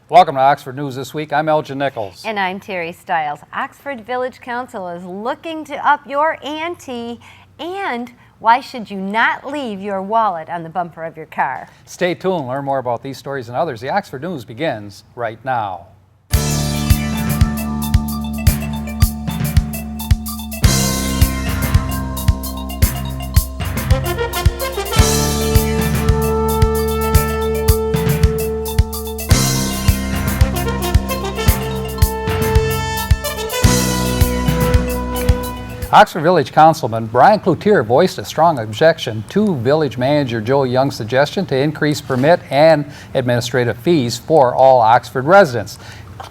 Welcome to Oxford News This Week. I'm Elgin Nichols. And I'm Terry Stiles. Oxford Village Council is looking to up your ante, and why should you not leave your wallet on the bumper of your car? Stay tuned, learn more about these stories and others. The Oxford News begins right now. Oxford Village Councilman Brian Cloutier voiced a strong objection to Village Manager Joe Young's suggestion to increase permit and administrative fees for all Oxford residents.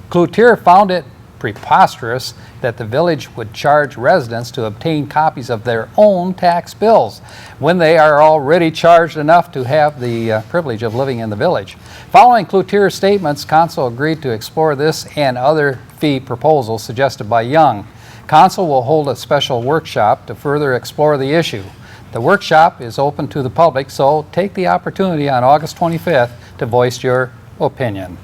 Cloutier found it preposterous that the village would charge residents to obtain copies of their own tax bills when they are already charged enough to have the privilege of living in the village. Following Cloutier's statements, Council agreed to explore this and other fee proposals suggested by Young. Council will hold a special workshop to further explore the issue. The workshop is open to the public, so take the opportunity on August 25th to voice your opinion.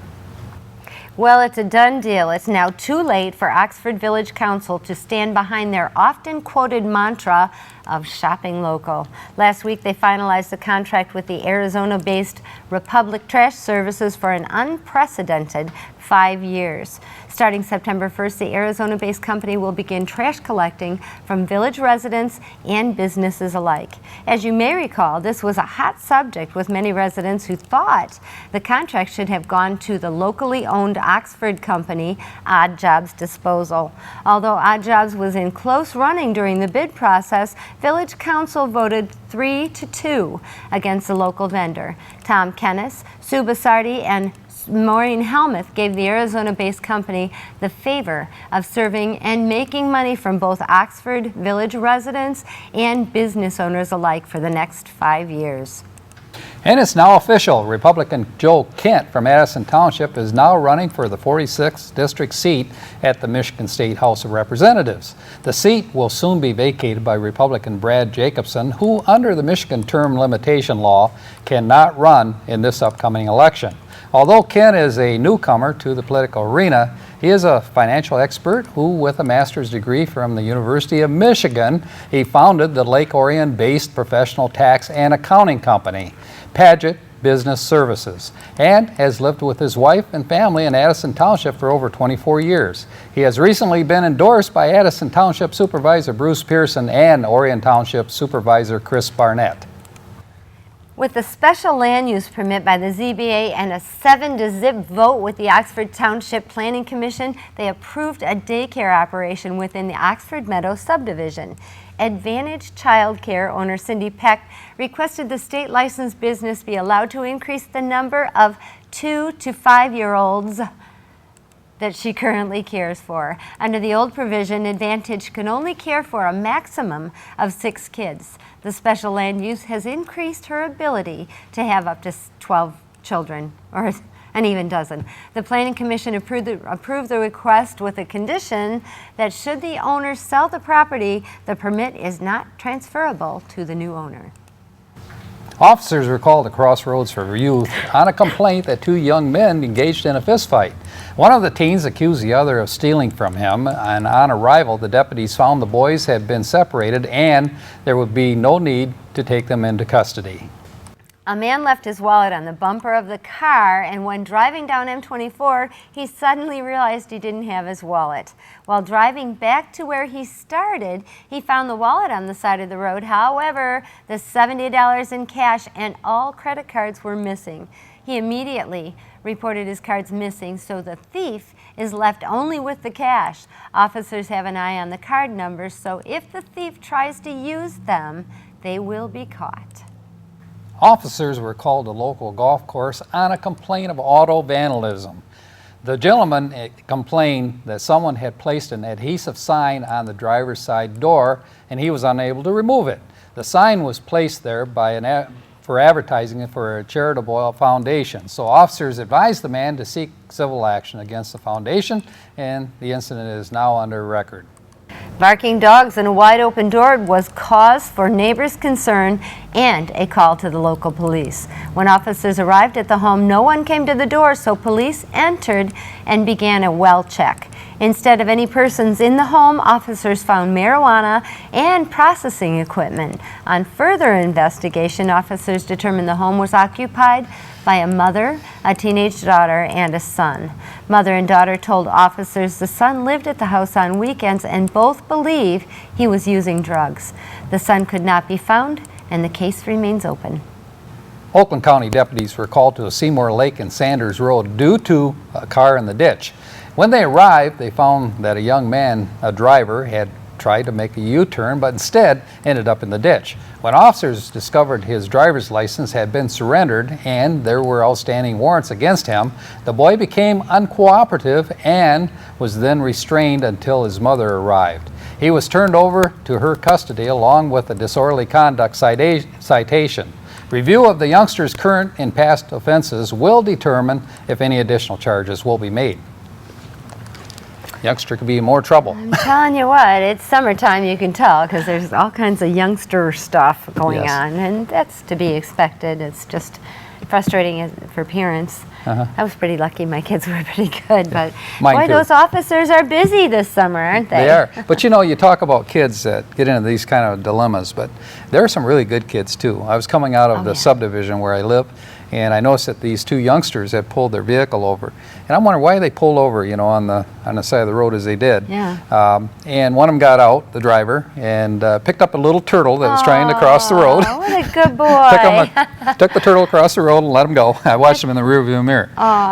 Well, it's a done deal. It's now too late for Oxford Village Council to stand behind their often quoted mantra of shopping local. Last week, they finalized a contract with the Arizona-based Republic Trash Services for an unprecedented 5 years. Starting September 1st, the Arizona-based company will begin trash collecting from village residents and businesses alike. As you may recall, this was a hot subject with many residents who thought the contract should have gone to the locally owned Oxford company, Odd Jobs Disposal. Although Odd Jobs was in close running during the bid process, Village Council voted 3-2 against the local vendor. Tom Kennis, Sue Basardi, and Maureen Helmuth gave the Arizona-based company the favor of serving and making money from both Oxford Village residents and business owners alike for the next 5 years. And it's now official. Republican Joe Kent from Addison Township is now running for the 46th district seat at the Michigan State House of Representatives. The seat will soon be vacated by Republican Brad Jacobson, who, under the Michigan term limitation law, cannot run in this upcoming election. Although Kent is a newcomer to the political arena, he is a financial expert who, with a master's degree from the University of Michigan, he founded the Lake Orion-based professional tax and accounting company, Paget Business Services, and has lived with his wife and family in Addison Township for over 24 years. He has recently been endorsed by Addison Township Supervisor Bruce Pearson and Orion Township Supervisor Chris Barnett. With a special land use permit by the ZBA and a 7-0 vote with the Oxford Township Planning Commission, they approved a daycare operation within the Oxford Meadow subdivision. Advantage Child Care owner Cindy Peck requested the state licensed business be allowed to increase the number of 2- to 5-year-olds that she currently cares for. Under the old provision, Advantage can only care for a maximum of 6 kids. The special land use has increased her ability to have up to 12 children, or an even dozen. The Planning Commission approved the request with a condition that should the owner sell the property, the permit is not transferable to the new owner. Officers were called to Crossroads for Youth on a complaint that 2 young men engaged in a fistfight. One of the teens accused the other of stealing from him, and on arrival, the deputies found the boys had been separated and there would be no need to take them into custody. A man left his wallet on the bumper of the car, and when driving down M24, he suddenly realized he didn't have his wallet. While driving back to where he started, he found the wallet on the side of the road. However, the $70 in cash and all credit cards were missing. He immediately reported his cards missing, so the thief is left only with the cash. Officers have an eye on the card numbers, so if the thief tries to use them, they will be caught. Officers were called to a local golf course on a complaint of auto vandalism. The gentleman complained that someone had placed an adhesive sign on the driver's side door and he was unable to remove it. The sign was placed there for advertising it for a charitable foundation. So officers advised the man to seek civil action against the foundation, and the incident is now under record. Barking dogs and a wide open door was cause for neighbors' concern and a call to the local police. When officers arrived at the home, no one came to the door, so police entered and began a well check. Instead of any persons in the home, officers found marijuana and processing equipment. On further investigation, officers determined the home was occupied by a mother, a teenage daughter, and a son. Mother and daughter told officers the son lived at the house on weekends and both believe he was using drugs. The son could not be found, and the case remains open. Oakland County deputies were called to Seymour Lake and Sanders Road due to a car in the ditch. When they arrived, they found that a young man, a driver, had tried to make a U-turn, but instead ended up in the ditch. When officers discovered his driver's license had been surrendered and there were outstanding warrants against him, the boy became uncooperative and was then restrained until his mother arrived. He was turned over to her custody along with a disorderly conduct citation. Review of the youngster's current and past offenses will determine if any additional charges will be made. Youngster could be in more trouble. I'm telling you what, it's summertime, you can tell, because there's all kinds of youngster stuff going Yes. on, and that's to be expected. It's just frustrating for parents. I was pretty lucky, my kids were pretty good, but Mine boy, too. those officers are busy this summer, aren't they? They are. But you know, you talk about kids that get into these kind of dilemmas, but there are some really good kids too. I was coming out of the subdivision where I live, and I noticed that these two youngsters had pulled their vehicle over. And I'm wondering why they pulled over, you know, on the side of the road as they did. Yeah. And one of them got out, the driver, and picked up a little turtle that was trying to cross the road. Oh, what a good boy. took the turtle across the road and let him go. I watched him in the rearview mirror.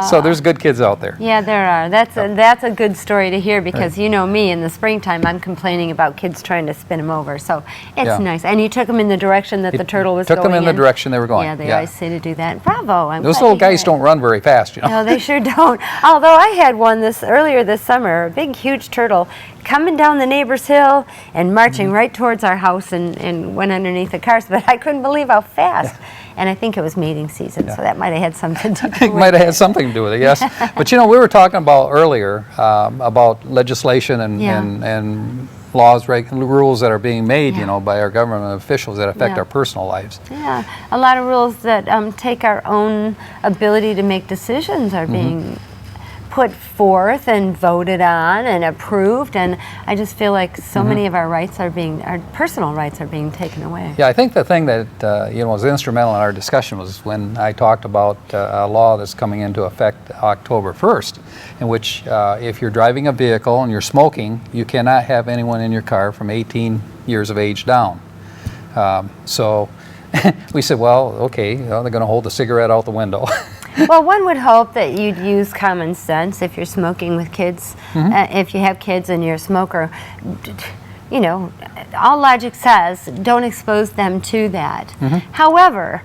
So there's good kids out there. Yeah, there are. That's a good story to hear because you know me, in the springtime I'm complaining about kids trying to spin them over. So it's nice. And you took them in the direction that the turtle was going Took them in the direction they were going. Yeah, they always say to do that. Bravo. Those little guys don't run very fast, you know. No, they sure don't. Although I had one earlier this summer, a big, huge turtle coming down the neighbor's hill and marching right towards our house and went underneath the cars. But I couldn't believe how fast. And I think it was mating season, so that might have had something to do with it. It might have had something to do with it, yes. But you know, we were talking about earlier about legislation and laws, rules that are being made, you know, by our government officials that affect our personal lives. Yeah, a lot of rules that take our own ability to make decisions are being put forth and voted on and approved, and I just feel like so many of our rights our personal rights are being taken away. Yeah, I think the thing that you know, was instrumental in our discussion was when I talked about a law that's coming into effect October 1st, in which if you're driving a vehicle and you're smoking, you cannot have anyone in your car from 18 years of age down. So we said, well, okay, they're going to hold the cigarette out the window. Well, one would hope that you'd use common sense if you're smoking with kids. If you have kids and you're a smoker, you know, all logic says don't expose them to that. However,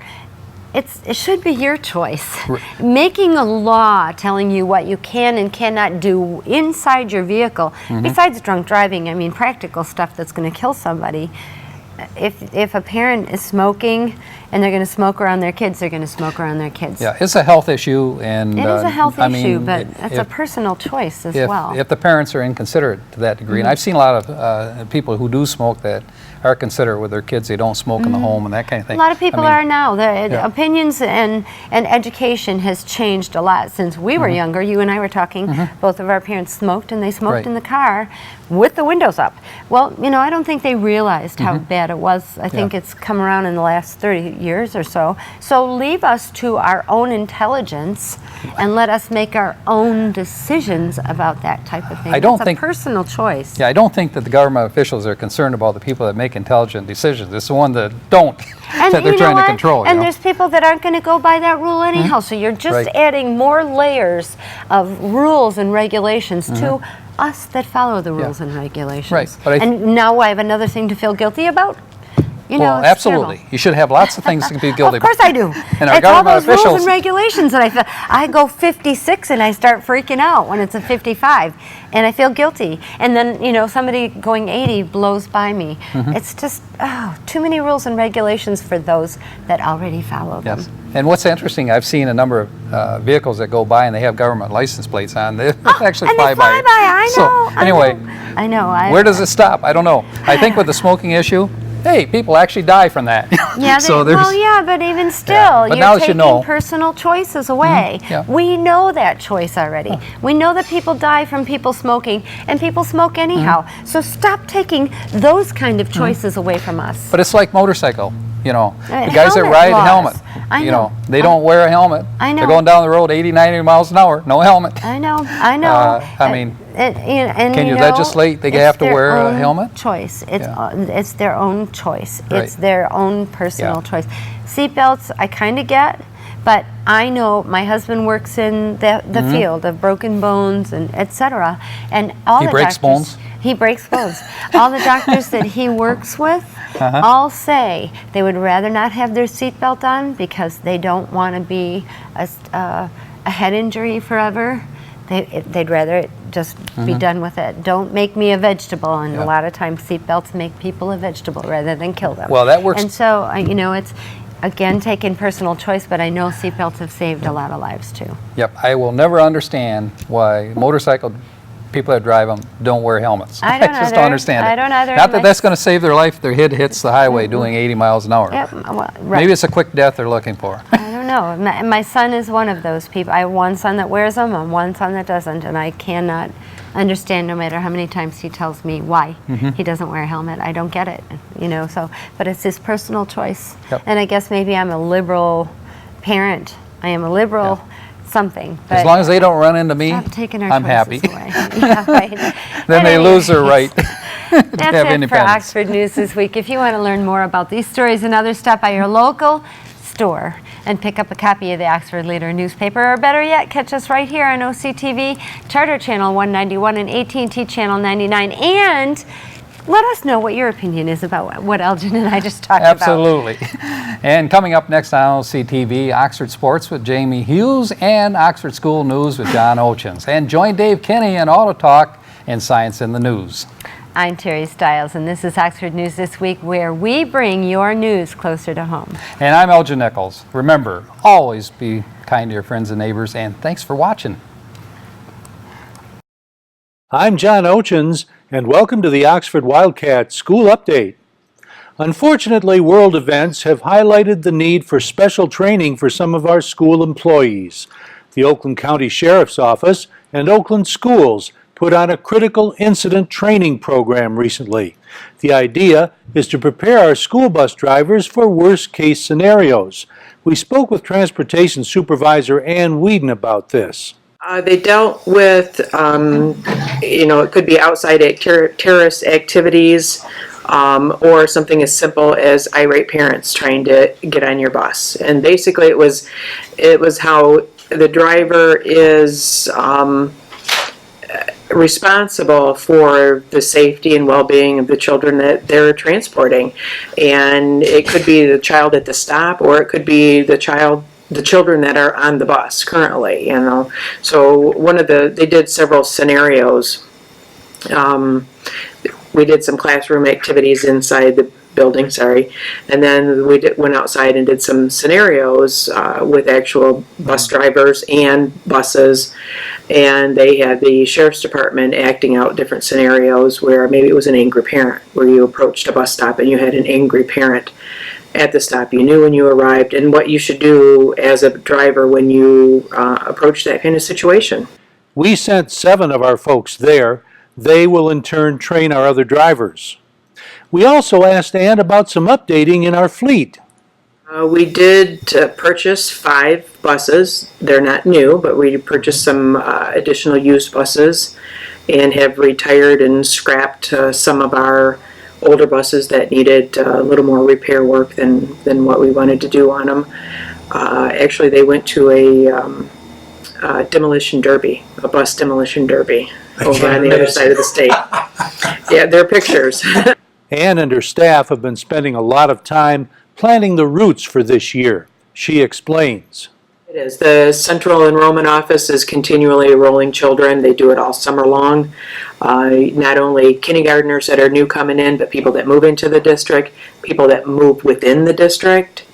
it should be your choice. Making a law telling you what you can and cannot do inside your vehicle, besides drunk driving, I mean practical stuff that's going to kill somebody. If a parent is smoking and they're going to smoke around their kids, they're going to smoke around their kids. Yeah, it's a health issue, and it is a health issue, mean, but it's a personal choice as well. If the parents are inconsiderate to that degree, and I've seen a lot of people who do smoke that are considerate with their kids. They don't smoke in the home and that kind of thing. A lot of people are now. The opinions and education has changed a lot since we were younger. You and I were talking. Both of our parents smoked, and they smoked in the car with the windows up. Well, you know, I don't think they realized how bad it was. I think it's come around in the last 30 years or so. So leave us to our own intelligence and let us make our own decisions about that type of thing. It's a personal choice. Yeah, I don't think that the government officials are concerned about the people that make intelligent decisions. It's the one that don't that they're trying to control. And there's people that aren't going to go by that rule anyhow. So you're just adding more layers of rules and regulations to us that follow the rules and regulations. Right. But and now I have another thing to feel guilty about. You know, Well, it's absolutely. terrible. You should have lots of things to be guilty Of course I do. And our It's all government those rules officials. and regulations that I feel. I go 56 and I start freaking out when it's a 55, and I feel guilty. And then, you know, somebody going 80 blows by me. Mm-hmm. It's just, too many rules and regulations for those that already follow them. Yes. And what's interesting, I've seen a number of vehicles that go by and they have government license plates on. They actually And fly they fly by. I know. So anyway, I know. where does it stop? I don't know. I think with the smoking issue, hey, people actually die from that. Yeah, So well, yeah, but even still, Yeah, but you're now that you taking know. personal choices away. yeah. We know that choice already. We know that people die from people smoking, and people smoke anyhow. So stop taking those kind of choices away from us. But it's like motorcycle, you know. Right, The guys that helmet ride laws. helmet, I you know. know, they don't wear a helmet. I know. They're going down the road 80, 90 miles an hour, no helmet. I know. I know. I mean, and can you know, legislate they it's have to their wear a own helmet? Choice. It's Yeah. it's their own choice. Right. It's their own personal Yeah. choice. Seatbelts, I kind of get, but I know my husband works in the Mm-hmm. field of broken bones and etc. And all He the breaks doctors, bones? He breaks bones. All the doctors that he works with all say they would rather not have their seatbelt on because they don't want to be a head injury forever. They'd rather it just be done with it. Don't make me a vegetable, and Yeah. a lot of times seatbelts make people a vegetable rather than kill them. Well, that works. And so, you know, it's, again, taking personal choice, but I know seatbelts have saved a lot of lives too. Yep, I will never understand why motorcycle people that drive them don't wear helmets. I don't just either. don't understand it. I don't either. Not that that's going to save their life if their head hits the highway doing 80 miles an hour. Yep, well, right. Maybe it's a quick death they're looking for. I don't know. My son is one of those people. I have one son that wears them and one son that doesn't, and I cannot understand, no matter how many times he tells me why he doesn't wear a helmet. I don't get it, you know. So, but it's his personal choice. Yep. And I guess maybe I'm a liberal parent. I am a liberal something. But As long as they don't run into me, stop taking our I'm happy. choices away. Yeah, right. Then At they any lose their rate, right to That's have it for independence. Oxford News this week. If you want to learn more about these stories and others, stop by your local store and pick up a copy of the Oxford Leader newspaper, or better yet, catch us right here on OCTV, Charter Channel 191 and AT&T Channel 99, and let us know what your opinion is about what Elgin and I just talked about. Absolutely. And coming up next on OCTV, Oxford Sports with Jamie Hughes and Oxford School News with John Ochins. And join Dave Kinney in Auto Talk and Science in the News. I'm Terry Stiles, and this is Oxford News This Week, where we bring your news closer to home. And I'm Elgin Nichols. Remember, always be kind to your friends and neighbors, and thanks for watching. I'm John Ochins, and welcome to the Oxford Wildcat School Update. Unfortunately, world events have highlighted the need for special training for some of our school employees. The Oakland County Sheriff's Office and Oakland Schools put on a critical incident training program recently. The idea is to prepare our school bus drivers for worst-case scenarios. We spoke with Transportation Supervisor Ann Whedon about this. They dealt with, it could be outside terrorist activities, or something as simple as irate parents trying to get on your bus. And basically, it was how the driver is responsible for the safety and well-being of the children that they're transporting. And it could be the child at the stop, or it could be the children that are on the bus currently, you know. So they did several scenarios. We did some classroom activities inside the building, and then we went outside and did some scenarios with actual bus drivers and buses, and they had the sheriff's department acting out different scenarios where maybe it was an angry parent, where you approached a bus stop and you had an angry parent at the stop. You knew when you arrived and what you should do as a driver when you approach that kind of situation. We sent 7 of our folks there. They will in turn train our other drivers. We also asked Ann about some updating in our fleet. We did purchase 5 buses. They're not new, but we purchased some additional used buses and have retired and scrapped some of our older buses that needed a little more repair work than what we wanted to do on them. Actually, they went to a demolition derby, a bus demolition derby over on the other side of the state. Yeah, there are pictures. Ann and her staff have been spending a lot of time planning the routes for this year. She explains. It is. The central enrollment office is continually enrolling children. They do it all summer long. Not only kindergartners that are new coming in, but people that move into the district, people that move within the district.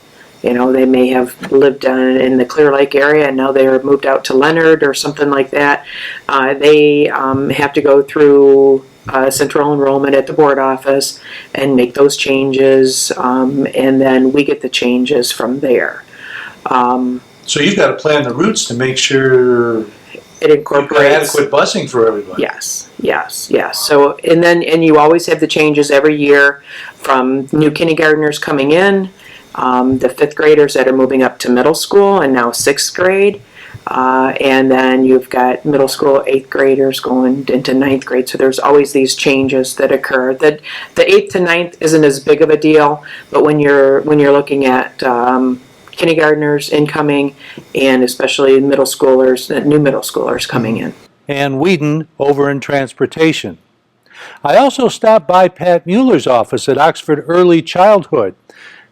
You know, they may have lived in the Clear Lake area and now they're moved out to Leonard or something like that. They have to go through central enrollment at the board office and make those changes, and then we get the changes from there. So you've got to plan the routes to make sure It you've got incorporates. adequate busing for everybody. Yes. So, and you always have the changes every year from new kindergartners coming in, the fifth graders that are moving up to middle school and now sixth grade. And then you've got middle school eighth graders going into ninth grade. So there's always these changes that occur. The eighth to ninth isn't as big of a deal, but when you're looking at kindergartners incoming and especially middle schoolers, new middle schoolers coming in. Ann Whedon over in transportation. I also stopped by Pat Mueller's office at Oxford Early Childhood.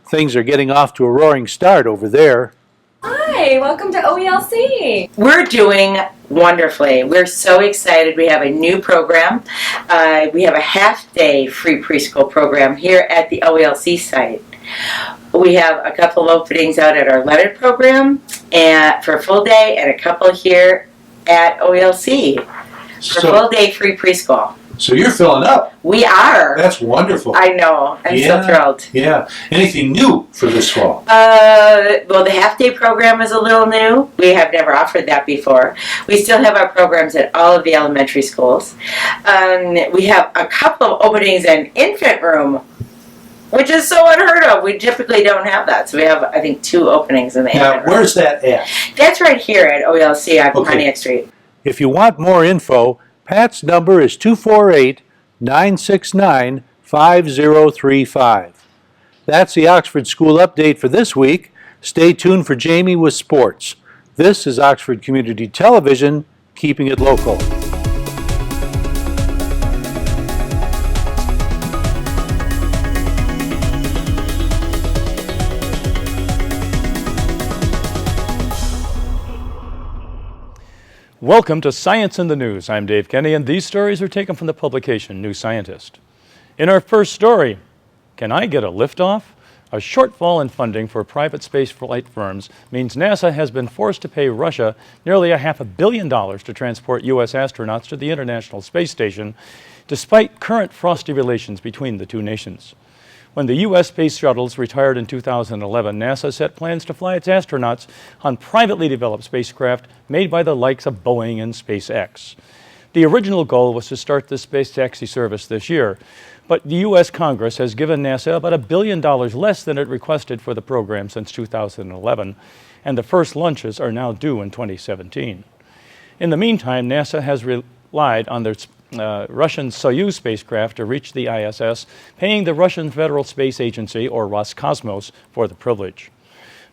Things are getting off to a roaring start over there. Hi, welcome to OELC. We're doing wonderfully. We're so excited. We have a new program. We have a half-day free preschool program here at the OELC site. We have a couple of openings out at our Leonard program and for a full day, and a couple here at OELC for full day free preschool. So you're filling up. We are. That's wonderful. I know. I'm so thrilled. Yeah. Anything new for this fall? Well, the half-day program is a little new. We have never offered that before. We still have our programs at all of the elementary schools. We have a couple of openings in infant room, which is so unheard of. We typically don't have that. So we have, I think, 2 openings in the infant room. Where's that at? That's right here at OELC on Pontiac Street. If you want more info, Pat's number is 248-969-5035. That's the Oxford School Update for this week. Stay tuned for Jamie with sports. This is Oxford Community Television, keeping it local. Welcome to Science in the News. I'm Dave Kenny, and these stories are taken from the publication New Scientist. In our first story, can I get a liftoff? A shortfall in funding for private space flight firms means NASA has been forced to pay Russia nearly $500 million to transport U.S. astronauts to the International Space Station, despite current frosty relations between the two nations. When the U.S. space shuttles retired in 2011, NASA set plans to fly its astronauts on privately developed spacecraft made by the likes of Boeing and SpaceX. The original goal was to start this space taxi service this year, but the U.S. Congress has given NASA about $1 billion less than it requested for the program since 2011, and the first launches are now due in 2017. In the meantime, NASA has relied on their Russian Soyuz spacecraft to reach the ISS, paying the Russian Federal Space Agency, or Roscosmos, for the privilege.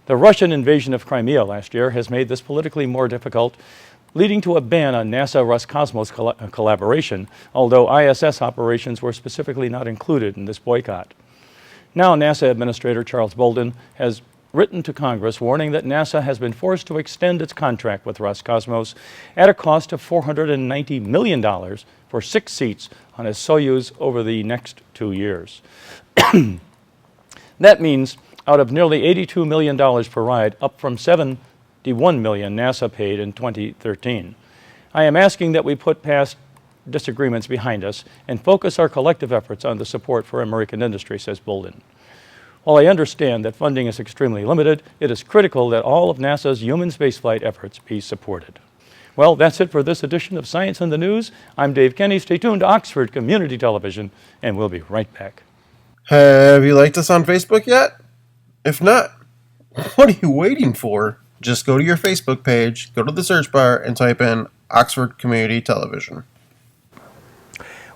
The Russian invasion of Crimea last year has made this politically more difficult, leading to a ban on NASA-Roscosmos collaboration, although ISS operations were specifically not included in this boycott. Now NASA Administrator Charles Bolden has written to Congress warning that NASA has been forced to extend its contract with Roscosmos at a cost of $490 million for 6 seats on a Soyuz over the next 2 years. That means out of nearly $82 million per ride, up from $71 million NASA paid in 2013. I am asking that we put past disagreements behind us and focus our collective efforts on the support for American industry, says Bolden. While I understand that funding is extremely limited, it is critical that all of NASA's human spaceflight efforts be supported. Well, that's it for this edition of Science in the News. I'm Dave Kenny. Stay tuned to Oxford Community Television, and we'll be right back. Have you liked us on Facebook yet? If not, what are you waiting for? Just go to your Facebook page, go to the search bar, and type in Oxford Community Television.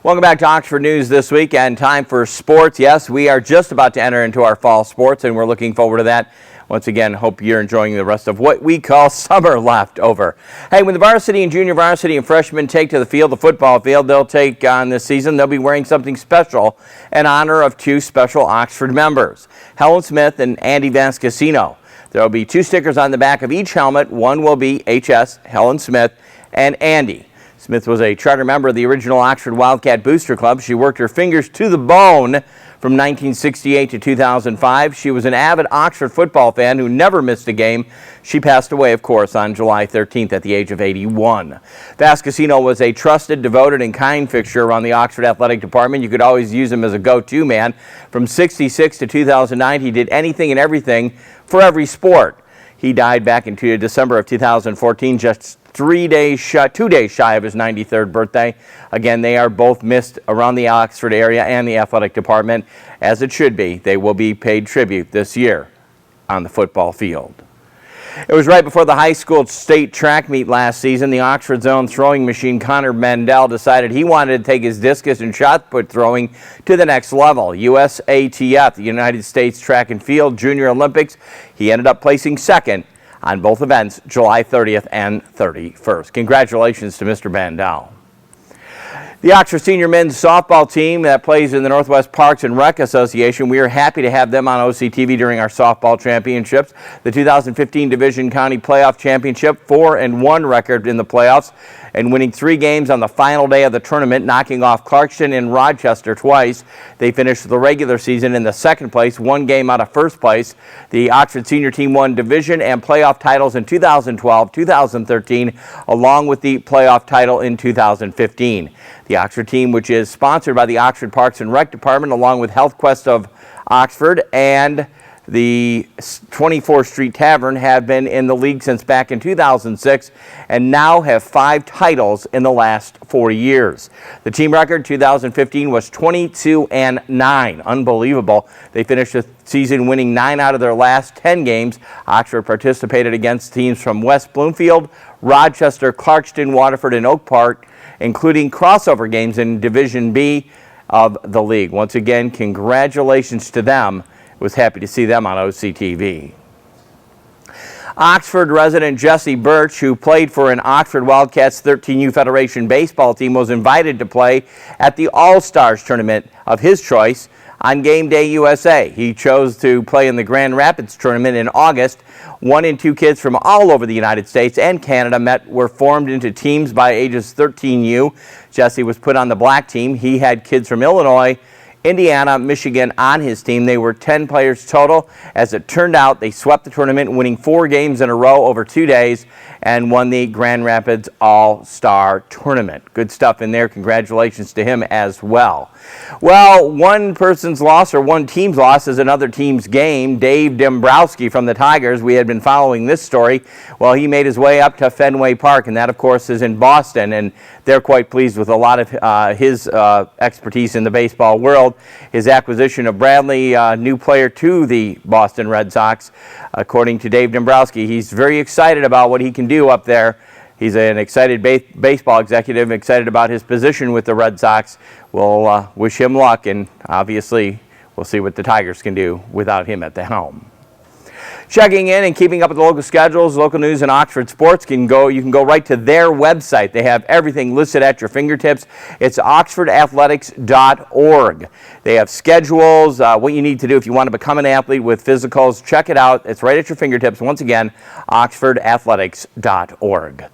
Welcome back to Oxford News this week, and time for sports. Yes, we are just about to enter into our fall sports, and we're looking forward to that. Once again, hope you're enjoying the rest of what we call summer leftover. Hey, when the varsity and junior varsity and freshmen take to the field, the football field, they'll take on this season, they'll be wearing something special in honor of two special Oxford members, Helen Smith and Andy Vascasino. There will be 2 stickers on the back of each helmet. One will be HS, Helen Smith, and Andy. Smith was a charter member of the original Oxford Wildcat Booster Club. She worked her fingers to the bone from 1968 to 2005. She was an avid Oxford football fan who never missed a game. She passed away, of course, on July 13th at the age of 81. Vascasino was a trusted, devoted, and kind fixture around the Oxford Athletic Department. You could always use him as a go-to man. From 66 to 2009, he did anything and everything for every sport. He died back in December of 2014, just 2 days shy of his 93rd birthday. Again, they are both missed around the Oxford area and the athletic department, as it should be. They will be paid tribute this year on the football field. It was right before the high school state track meet last season. The Oxford Zone throwing machine Connor Mandel decided he wanted to take his discus and shot put throwing to the next level. USATF, the United States Track and Field Junior Olympics, he ended up placing second on both events, July 30th and 31st. Congratulations to Mr. Mandel. The Oxford Senior Men's Softball team that plays in the Northwest Parks and Rec Association, we are happy to have them on OCTV during our softball championships. The 2015 Division County Playoff Championship, 4-1 record in the playoffs, and winning 3 games on the final day of the tournament, knocking off Clarkston and Rochester twice. They finished the regular season in the 2nd place, 1 game out of 1st place. The Oxford Senior team won division and playoff titles in 2012, 2013, along with the playoff title in 2015. The Oxford team, which is sponsored by the Oxford Parks and Rec Department, along with Health Quest of Oxford and the 24th Street Tavern, have been in the league since back in 2006 and now have 5 titles in the last 4 years. The team record 2015 was 22-9. Unbelievable. They finished the season winning 9 out of their last 10 games. Oxford participated against teams from West Bloomfield, Rochester, Clarkston, Waterford, and Oak Park, including crossover games in Division B of the league. Once again, congratulations to them. Was happy to see them on OCTV. Oxford resident Jesse Birch, who played for an Oxford Wildcats 13U Federation baseball team, was invited to play at the All-Stars tournament of his choice on Game Day USA. He chose to play in the Grand Rapids tournament in August. 1 and 2 kids from all over the United States and Canada were formed into teams by ages 13U. Jesse was put on the black team. He had kids from Illinois, Indiana, Michigan on his team. They were 10 players total. As it turned out, they swept the tournament, winning 4 games in a row over 2 days and won the Grand Rapids All-Star Tournament. Good stuff in there. Congratulations to him as well. Well, one person's loss or one team's loss is another team's game. Dave Dombrowski from the Tigers, we had been following this story. Well, he made his way up to Fenway Park, and that, of course, is in Boston, and they're quite pleased with a lot of his expertise in the baseball world. His acquisition of Bradley, new player to the Boston Red Sox. According to Dave Dombrowski, he's very excited about what he can do up there. He's an excited baseball executive, excited about his position with the Red Sox. We'll wish him luck, and obviously we'll see what the Tigers can do without him at the helm. Checking in and keeping up with the local schedules, local news, and Oxford sports, you can go right to their website. They have everything listed at your fingertips. It's oxfordathletics.org. They have schedules, what you need to do if you want to become an athlete with physicals. Check it out. It's right at your fingertips. Once again, oxfordathletics.org.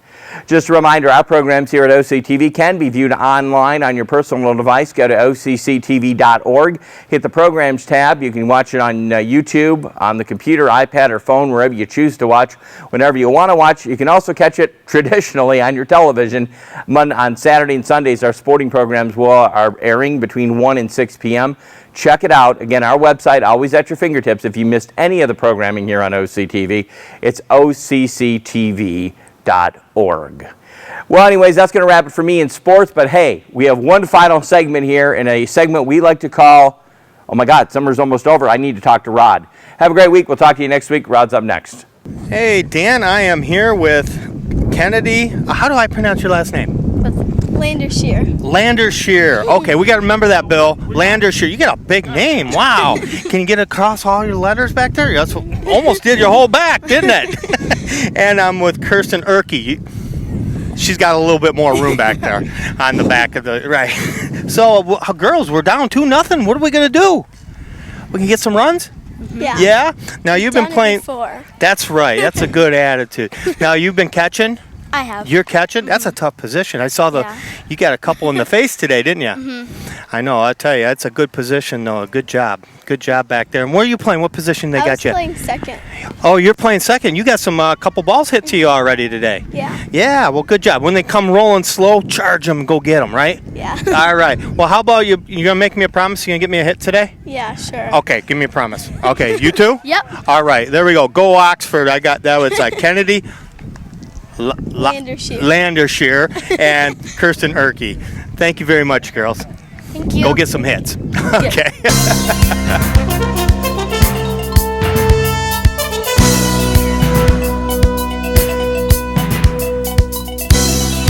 Just a reminder, our programs here at OCTV can be viewed online on your personal device. Go to OCCTV.org. Hit the Programs tab. You can watch it on YouTube, on the computer, iPad, or phone, wherever you choose to watch. Whenever you want to watch, you can also catch it traditionally on your television. On Saturday and Sundays, our sporting programs are airing between 1 and 6 p.m. Check it out. Again, our website, always at your fingertips. If you missed any of the programming here on OCTV, it's OCCTV.org. Well, anyways, that's going to wrap it for me in sports. But hey, we have one final segment here, in a segment we like to call, oh my God, summer's almost over. I need to talk to Rod. Have a great week. We'll talk to you next week. Rod's up next. Hey, Dan, I am here with Kennedy. How do I pronounce your last name? Landershear. Okay, we got to remember that, Bill. Landershear. You got a big name. Wow. Can you get across all your letters back there? That's what, almost did your whole back, didn't it? And I'm with Kirsten Erke. She's got a little bit more room back there on the back of the right. So, girls, we're down 2-0. What are we gonna do? We can get some runs. Yeah. Yeah. Now you've been playing. Before. That's right. That's a good attitude. Now you've been catching. I have. You're catching? That's a tough position. I saw you got a couple in the face today, didn't you? Mm-hmm. I know. I tell you, that's a good position, though. Good job. Good job back there. And where are you playing? What position they got you? I was playing second. Oh, you're playing second. You got some couple balls hit to you already today. Yeah. Yeah. Well, good job. When they come rolling slow, charge them and go get them, right? Yeah. All right. Well, how about you? You gonna make me a promise? You gonna get me a hit today? Yeah, sure. Okay. Give me a promise. Okay. You too? Yep. All right. There we go. Go Oxford. I got that. It's Kennedy. Landershear and Kirsten Erke. Thank you very much, girls. Thank you. Go get some hits. Okay.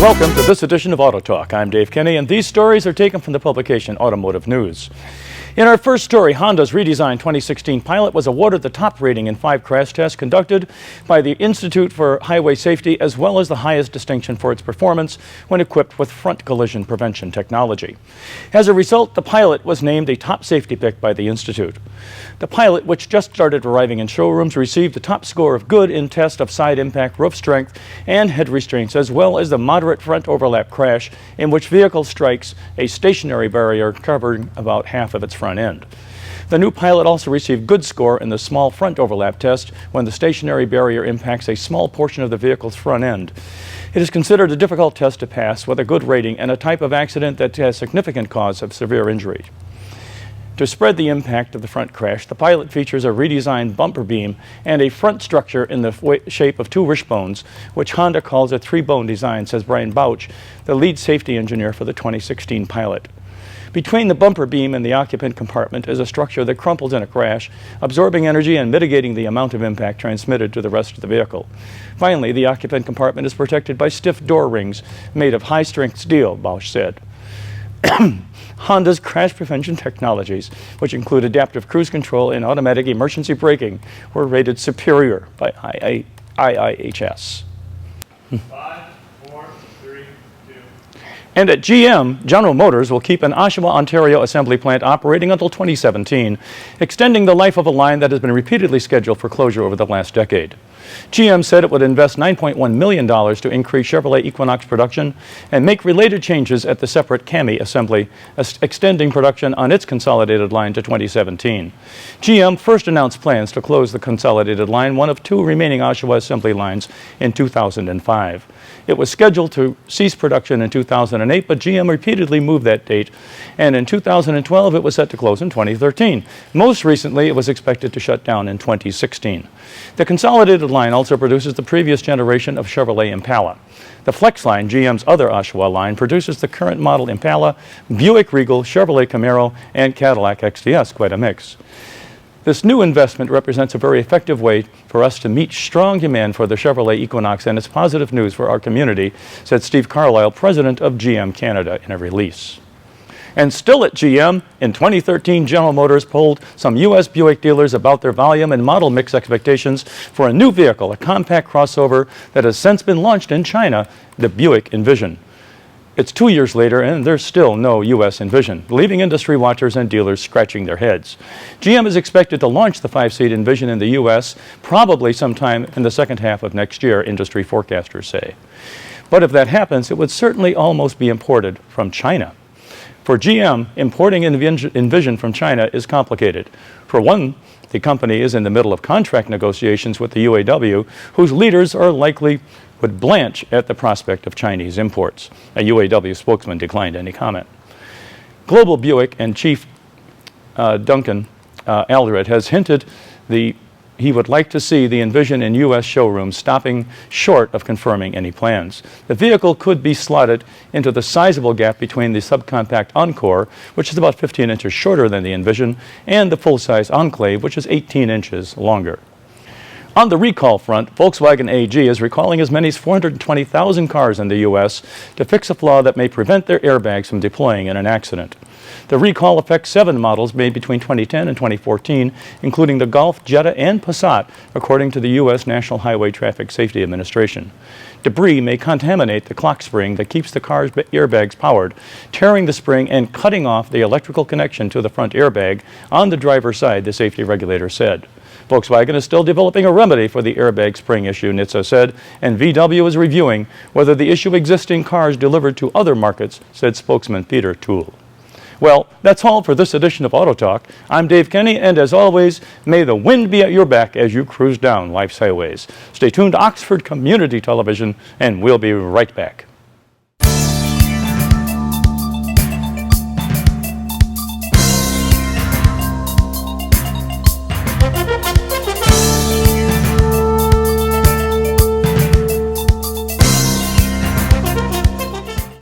Welcome to this edition of Auto Talk. I'm Dave Kenny, and these stories are taken from the publication Automotive News. In our first story, Honda's redesigned 2016 Pilot was awarded the top rating in 5 crash tests conducted by the Institute for Highway Safety, as well as the highest distinction for its performance when equipped with front collision prevention technology. As a result, the Pilot was named a top safety pick by the Institute. The Pilot, which just started arriving in showrooms, received the top score of good in test of side impact roof strength and head restraints, as well as the moderate front overlap crash in which vehicle strikes a stationary barrier covering about half of its front end. The new Pilot also received good score in the small front overlap test when the stationary barrier impacts a small portion of the vehicle's front end. It is considered a difficult test to pass with a good rating and a type of accident that has significant cause of severe injury. To spread the impact of the front crash, the Pilot features a redesigned bumper beam and a front structure in the shape of 2 wishbones, which Honda calls a 3-bone design, says Brian Bouch, the lead safety engineer for the 2016 Pilot. Between the bumper beam and the occupant compartment is a structure that crumples in a crash, absorbing energy and mitigating the amount of impact transmitted to the rest of the vehicle. Finally, the occupant compartment is protected by stiff door rings made of high-strength steel, Bouch said. Honda's crash prevention technologies, which include adaptive cruise control and automatic emergency braking, were rated superior by IIHS. 5, 4, 3, 2. And at GM, General Motors will keep an Oshawa, Ontario assembly plant operating until 2017, extending the life of a line that has been repeatedly scheduled for closure over the last decade. GM said it would invest $9.1 million to increase Chevrolet Equinox production and make related changes at the separate Cami assembly, extending production on its consolidated line to 2017. GM first announced plans to close the consolidated line, one of 2 remaining Oshawa assembly lines, in 2005. It was scheduled to cease production in 2008, but GM repeatedly moved that date, and in 2012 it was set to close in 2013. Most recently, it was expected to shut down in 2016. The consolidated line also produces the previous generation of Chevrolet Impala. The Flex line, GM's other Oshawa line, produces the current model Impala, Buick Regal, Chevrolet Camaro, and Cadillac XTS, quite a mix. This new investment represents a very effective way for us to meet strong demand for the Chevrolet Equinox, and it's positive news for our community, said Steve Carlisle, president of GM Canada, in a release. And still at GM, in 2013, General Motors polled some U.S. Buick dealers about their volume and model mix expectations for a new vehicle, a compact crossover that has since been launched in China, the Buick Envision. It's 2 years later, and there's still no U.S. Envision, leaving industry watchers and dealers scratching their heads. GM is expected to launch the 5-seat Envision in the U.S. probably sometime in the second half of next year, industry forecasters say. But if that happens, it would certainly almost be imported from China. For GM, importing Envision from China is complicated. For one, the company is in the middle of contract negotiations with the UAW, whose leaders are likely would blanch at the prospect of Chinese imports. A UAW spokesman declined any comment. Global Buick and Chief Duncan Alderett has hinted he would like to see the Envision in U.S. showrooms, stopping short of confirming any plans. The vehicle could be slotted into the sizable gap between the subcompact Encore, which is about 15 inches shorter than the Envision, and the full-size Enclave, which is 18 inches longer. On the recall front, Volkswagen AG is recalling as many as 420,000 cars in the U.S. to fix a flaw that may prevent their airbags from deploying in an accident. The recall affects 7 models made between 2010 and 2014, including the Golf, Jetta, and Passat, according to the U.S. National Highway Traffic Safety Administration. Debris may contaminate the clock spring that keeps the car's airbags powered, tearing the spring and cutting off the electrical connection to the front airbag on the driver's side, the safety regulator said. Volkswagen is still developing a remedy for the airbag spring issue, NHTSA said, and VW is reviewing whether the issue exists in cars delivered to other markets, said spokesman Peter Toole. Well, that's all for this edition of Auto Talk. I'm Dave Kenny, and as always, may the wind be at your back as you cruise down life's highways. Stay tuned to Oxford Community Television, and we'll be right back.